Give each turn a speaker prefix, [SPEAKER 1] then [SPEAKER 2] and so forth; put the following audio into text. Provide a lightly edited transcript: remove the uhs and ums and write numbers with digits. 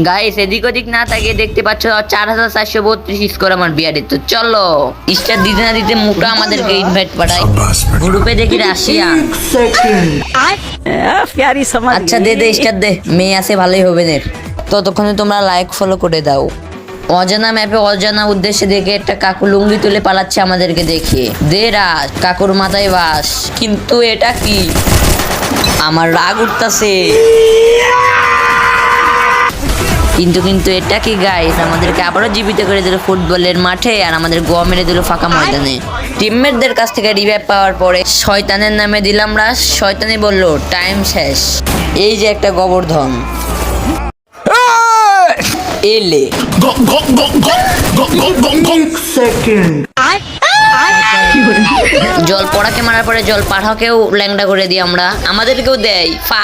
[SPEAKER 1] Guys এদিক ওদিক না তাকিয়ে দেখতে পাচ্ছ 4432 স্কোর আমার বিয়ারে। তো চলো স্টার দিতে না দিতে মুখটা আমাদেরকে ইনভাইট পাঠাই গ্রুপে দেখি রাশিয়া। আচ্ছা দে দে স্টার দে, মেয়ে আছে ভালোই হবে নে। ততক্ষণে তোমরা লাইক ফলো করে দাও। অজানা ম্যাপে অজানা উদ্দেশ্যে দেখে একটা কাকু লুঙ্গি তুলে পালাচ্ছে আমাদেরকে দেখে। দে রাজ, কাকুর মাথায় বাস। কিন্তু এটা কি? আমার রাগ উঠতাছে। কিন্তু এটা কি গাইস, আমাদেরকে আবারও জীবিত করে দিল ফুটবলের মাঠে আর আমাদের গোয়া মেরে দিল ফাঁকা ময়দানে। টিমমেটদের কাছ থেকে রিভাইভ পাওয়ার পরে শয়তানের নামে দিলাম রাশ। শয়তানি বলল টাইম শেষ। এই যে একটা গোবর্ধন এলে জল পড়াকে মারার পরে জল পাঠাকেও ল্যাংডা করে দিই আমরা, আমাদেরকেও দেয় ফা।